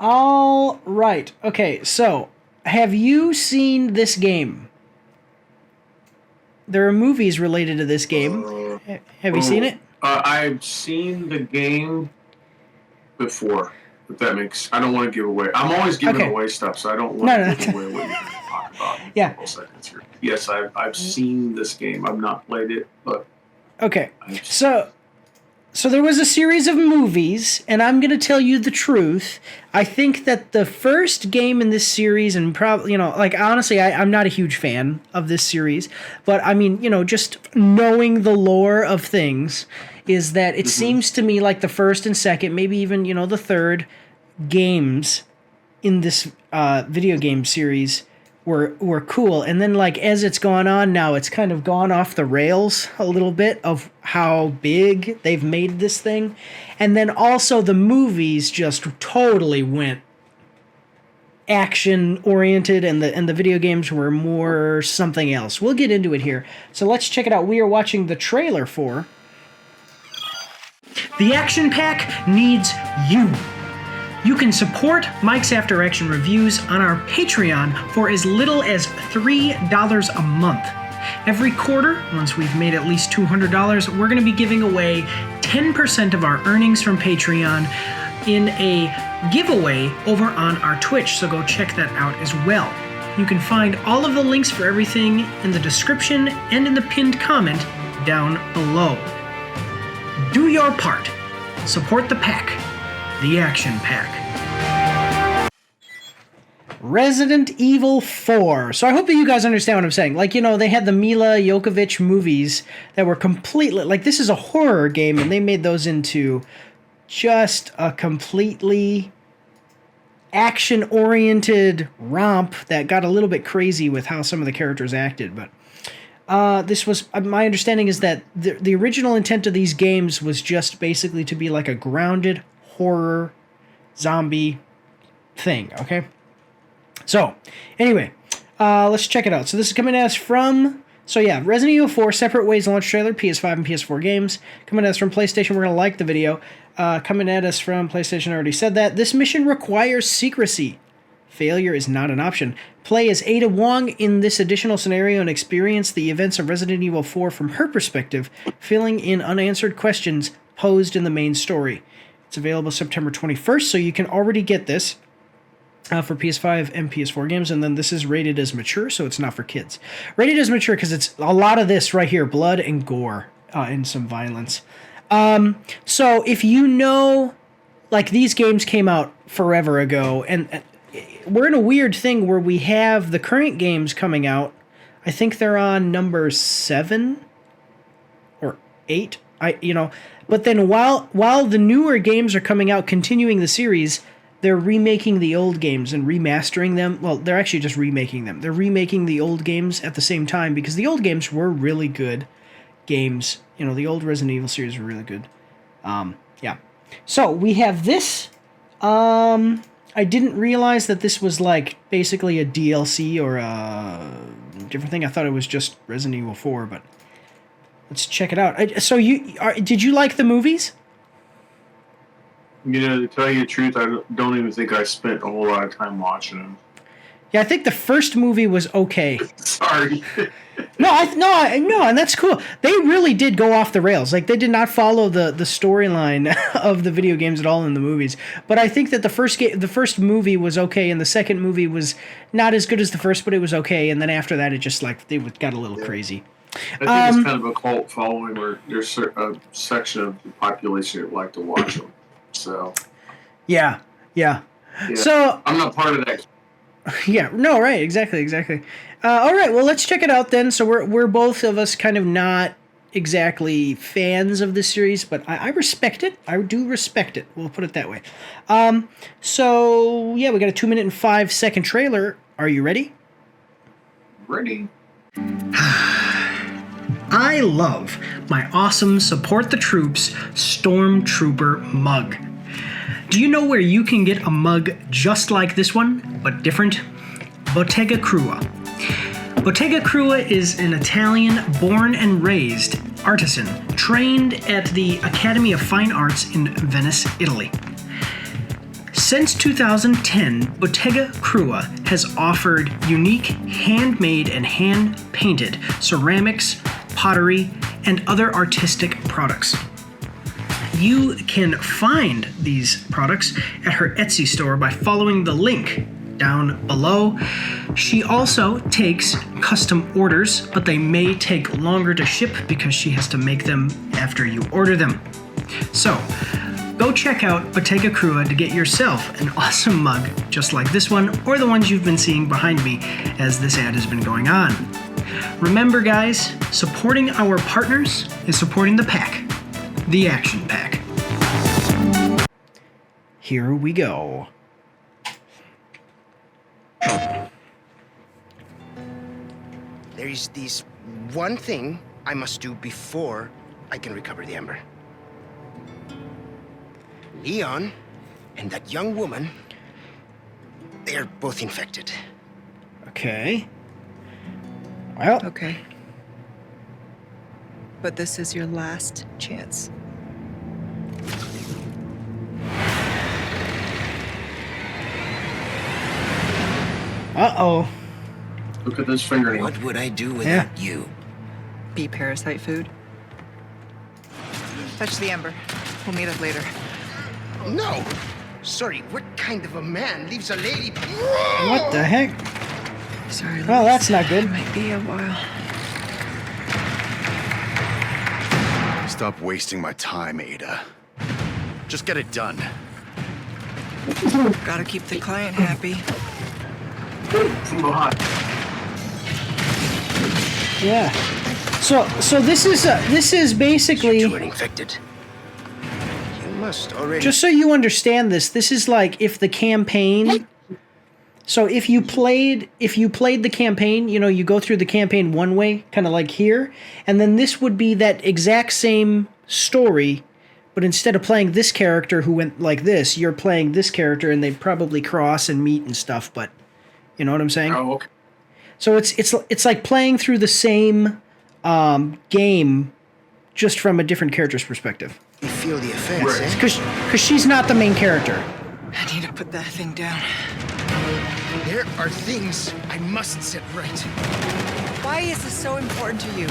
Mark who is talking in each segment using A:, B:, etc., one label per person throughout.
A: All right. Okay, so have you seen this game? There are movies related to this game. Have you seen it?
B: I've seen the game before. If that makes, I don't want to give away. I'm always giving away stuff, so I don't want to give away what you're going to talk about.
A: Yeah.
B: Seconds here. Yes, I've seen this game. I've not played it, but
A: okay. So there was a series of movies, and I'm going to tell you the truth. I think that the first game in this series, and probably, honestly, I'm not a huge fan of this series, but I mean, just knowing the lore of things, is that it seems to me like the first and second, maybe even, the third games in this video game series were cool. And then as it's gone on now, it's kind of gone off the rails a little bit of how big they've made this thing. And then also the movies just totally went action oriented, and the video games were more something else. We'll get into it here. So let's check it out. We are watching the trailer for The Action Pack Needs You. You can support Mike's After Action Reviews on our Patreon for as little as $3 a month. Every quarter, once we've made at least $200, we're going to be giving away 10% of our earnings from Patreon in a giveaway over on our Twitch, so go check that out as well. You can find all of the links for everything in the description and in the pinned comment down below. Do your part. Support the pack. The Action Pack. Resident Evil 4. So I hope that you guys understand what I'm saying. They had the Mila Jovovich movies that were completely... this is a horror game, and they made those into just a completely action-oriented romp that got a little bit crazy with how some of the characters acted, but... this was, my understanding is that the original intent of these games was just basically to be like a grounded horror zombie thing, okay? So, anyway, let's check it out. So this is coming at us from, Resident Evil 4, Separate Ways launch trailer, PS5 and PS4 games. Coming at us from PlayStation, we're going to like the video. Coming at us from PlayStation, I already said that. This mission requires secrecy. Failure is not an option. Play as Ada Wong in this additional scenario and experience the events of Resident Evil 4 from her perspective, filling in unanswered questions posed in the main story. It's available September 21st, so you can already get this for PS5 and PS4 games, and then this is rated as mature, so it's not for kids. Rated as mature because it's a lot of this right here, blood and gore and some violence. So if you know, these games came out forever ago, and we're in a weird thing where we have the current games coming out. I think they're on number 7 or 8. But then while the newer games are coming out, continuing the series, they're remaking the old games and remastering them. Well, they're actually just remaking them. They're remaking the old games at the same time because the old games were really good games. The old Resident Evil series were really good. Yeah. So we have this. I didn't realize that this was basically a DLC or a different thing. I thought it was just Resident Evil 4, but let's check it out. Did you like the movies?
B: To tell you the truth, I don't even think I spent a whole lot of time watching them.
A: Yeah, I think the first movie was okay.
B: Sorry.
A: No, and that's cool. They really did go off the rails. They did not follow the storyline of the video games at all in the movies. But I think that the first movie was okay, and the second movie was not as good as the first, but it was okay. And then after that, it just they got a little crazy.
B: I think it's kind of a cult following where there's a section of the population that like to watch them. So. Yeah. So I'm not part of that.
A: Yeah, no, right, exactly. All right, well, let's check it out then. So we're both of us kind of not exactly fans of this series, but I respect it. I do respect it. We'll put it that way. So, we got a 2-minute and 5-second trailer. Are you ready?
B: Ready.
A: I love my awesome Support the Troops Stormtrooper mug. Do you know where you can get a mug just like this one, but different? Bottega Krua. Bottega Krua is an Italian born and raised artisan trained at the Academy of Fine Arts in Venice, Italy. Since 2010, Bottega Krua has offered unique handmade and hand-painted ceramics, pottery, and other artistic products. You can find these products at her Etsy store by following the link down below. She also takes custom orders, but they may take longer to ship because she has to make them after you order them. So, go check out Bottega Krua to get yourself an awesome mug just like this one or the ones you've been seeing behind me as this ad has been going on. Remember guys, supporting our partners is supporting the pack, the Action Pack. Here we go.
C: There is this one thing I must do before I can recover the Ember. Leon and that young woman, they're both infected.
A: Okay. Well.
D: Okay. But this is your last chance.
A: Uh-oh.
B: Look at this fingernail.
C: What would I do without you?
D: Be parasite food. Touch the Ember. We'll meet up later.
C: No! Sorry, what kind of a man leaves a lady?
A: What the heck?
D: Sorry,
A: well, that's not good.
D: It might be a while.
E: Stop wasting my time, Ada. Just get it done.
D: Gotta keep the client happy.
B: From behind.
A: Yeah. So this is basically.
C: You two are infected. You must already.
A: Just so you understand this is like if the campaign. So if you played the campaign, you know, you go through the campaign one way, kind of like here, and then this would be that exact same story, but instead of playing this character who went like this, you're playing this character, and they'd probably cross and meet and stuff. But you know what I'm saying?
B: Oh, okay.
A: So it's like playing through the same game, just from a different character's perspective.
C: You feel the effects,
B: Right.
C: eh?
A: Because she's not the main character.
D: I need to put that thing down.
C: There are things I must set right.
D: Why is this so important to you?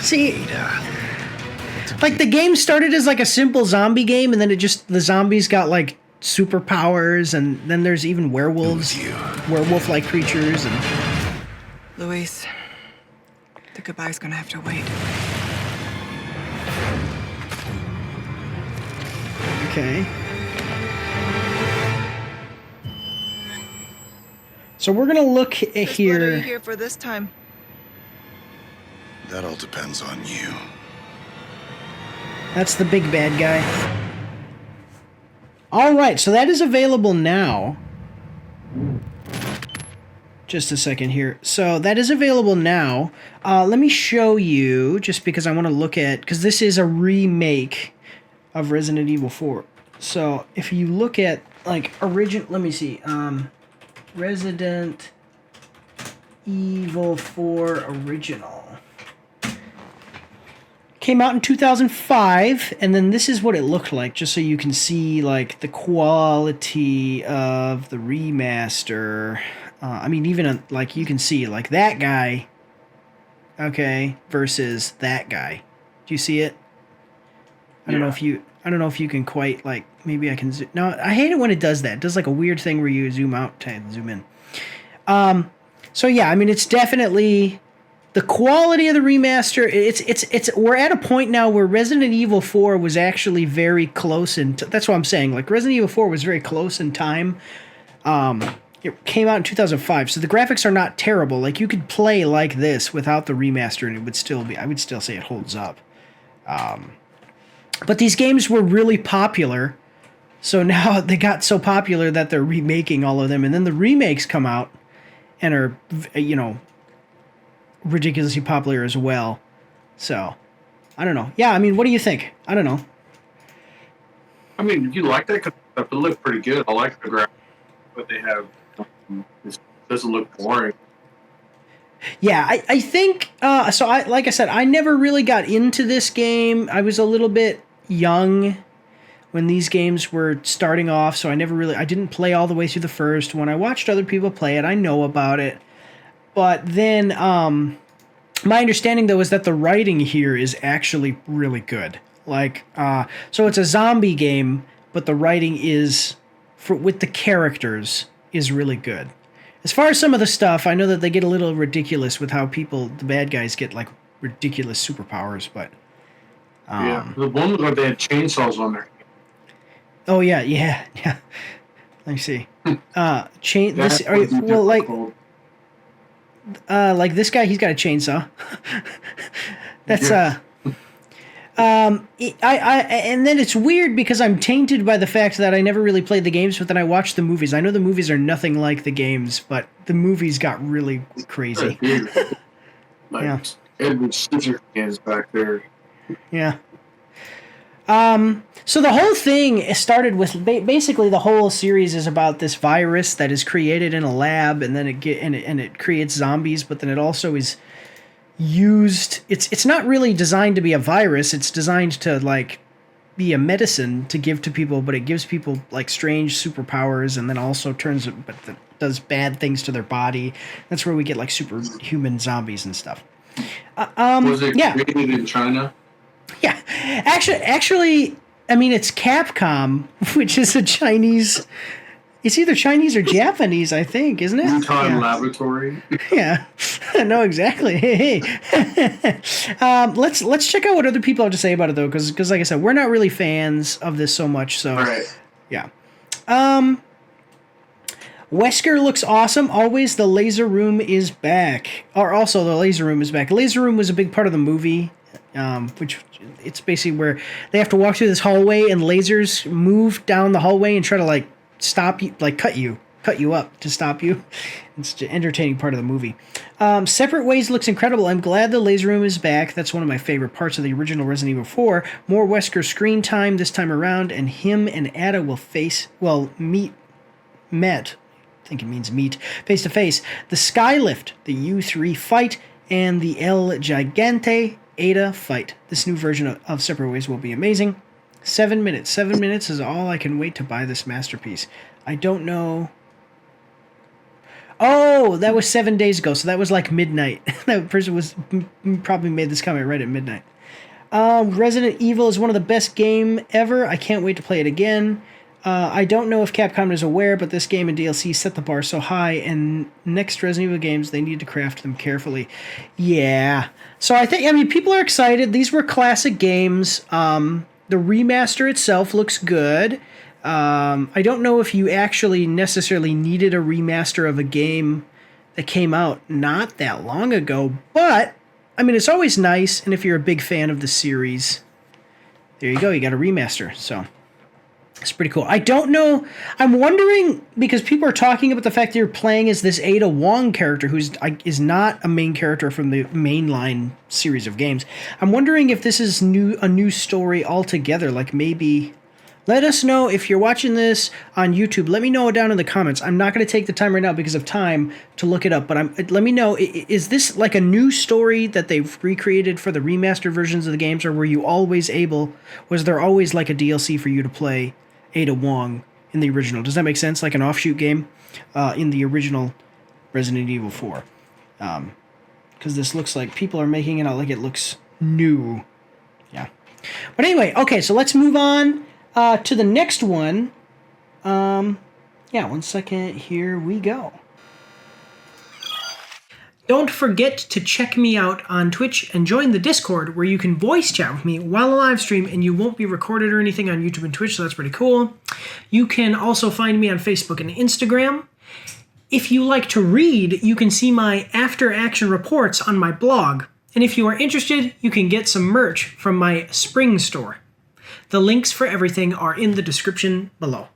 A: See, like the game started as like a simple zombie game, and then the zombies got like superpowers, and then there's even werewolves, werewolf-like creatures, and.
D: Luis, the goodbye's gonna have to wait.
A: Okay. So we're gonna look at
D: Just what are you
A: here.
D: here for this time?
E: That all depends on you.
A: That's the big bad guy. All right, so that is available now. Just a second here. So that is available now. Let me show you, just because I want to look at, because this is a remake of Resident Evil 4. So if you look at like let me see. Resident Evil 4 original. Came out in 2005, and then this is what it looked like, just so you can see like the quality of the remaster. I mean, even like you can see like that guy, okay, versus that guy. Do you see it? I don't know if you can quite like. Maybe I can. No, I hate it when it does that. It does like a weird thing where you zoom out and zoom in. So yeah, I mean, it's definitely. The quality of the remaster, it's we're at a point now where Resident Evil 4 was actually very close, and that's what I'm saying. Like Resident Evil 4 was very close in time. It came out in 2005, so the graphics are not terrible. Like you could play like this without the remaster, and it would still be. I would still say it holds up. But these games were really popular, so now they got so popular that they're remaking all of them, and then the remakes come out and are, you know, ridiculously popular as well. So I don't know. Yeah, I mean, what do you think? I don't know.
B: I mean, if you like that concept, it looked pretty good. I like the graphics, but they have. It doesn't look boring.
A: Yeah, I think so. Like I said, I never really got into this game. I was a little bit young when these games were starting off, so I didn't play all the way through the first. When I watched other people play it, I know about it. But then, my understanding, though, is that the writing here is actually really good. Like, so it's a zombie game, but the writing with the characters is really good. As far as some of the stuff, I know that they get a little ridiculous with how the bad guys get, like, ridiculous superpowers, but...
B: the one where they had chainsaws on there.
A: Oh, yeah. Let me see. Like this guy, he's got a chainsaw. That's, and then it's weird because I'm tainted by the fact that I never really played the games, but then I watched the movies. I know the movies are nothing like the games, but the movies got really crazy.
B: Edward Scissorhands back there.
A: Yeah. So the whole thing started with basically the whole series is about this virus that is created in a lab, and then it creates zombies, but then it also is used. It's not really designed to be a virus. It's designed to like be a medicine to give to people, but it gives people like strange superpowers, and then also does bad things to their body. That's where we get like superhuman zombies and stuff.
B: Was it created in China?
A: Yeah, actually, I mean, it's Capcom, which is a Chinese. It's either Chinese or Japanese, I think, isn't it?
B: Wuhan Laboratory.
A: Yeah, no, exactly. Hey. Let's check out what other people have to say about it, though, because like I said, we're not really fans of this so much. So,
B: right.
A: Yeah. Wesker looks awesome. Always, the laser room is back. Or also, the laser room is back. Laser room was a big part of the movie. Which it's basically where they have to walk through this hallway and lasers move down the hallway and try to like stop you, like cut you up to stop you. It's an entertaining part of the movie. Separate Ways looks incredible. I'm glad the laser room is back. That's one of my favorite parts of the original Resident Evil 4. More Wesker screen time this time around, and him and Ada will meet. I think it means meet face to face. The Skylift, the U3 fight, and the El Gigante Ada fight. This new version of Separate Ways will be amazing. 7 minutes. 7 minutes is all I can wait to buy this masterpiece. I don't know. Oh, that was 7 days ago, so that was like midnight. That person probably made this comment right at midnight. Resident Evil is one of the best game ever. I can't wait to play it again. I don't know if Capcom is aware, but this game and DLC set the bar so high, and next Resident Evil games, they need to craft them carefully. Yeah. So I mean, people are excited. These were classic games. The remaster itself looks good. I don't know if you actually necessarily needed a remaster of a game that came out not that long ago, but, I mean, it's always nice, and if you're a big fan of the series, there you go, you got a remaster, so... It's pretty cool. I don't know. I'm wondering, because people are talking about the fact that you're playing as this Ada Wong character who is not a main character from the mainline series of games. I'm wondering if this is a new story altogether. Like maybe... Let us know if you're watching this on YouTube. Let me know down in the comments. I'm not going to take the time right now because of time to look it up. But let me know, is this like a new story that they've recreated for the remastered versions of the games? Or was there always like a DLC for you to play Ada Wong in the original? Does that make sense? Like an offshoot game in the original Resident Evil 4. Because this looks like people are making it out like it looks new. Yeah. But anyway, okay, so let's move on to the next one. Yeah, 1 second. Here we go. Don't forget to check me out on Twitch and join the Discord where you can voice chat with me while I live stream, and you won't be recorded or anything on YouTube and Twitch, so that's pretty cool. You can also find me on Facebook and Instagram. If you like to read, you can see my after action reports on my blog. And if you are interested, you can get some merch from my spring store. The links for everything are in the description below.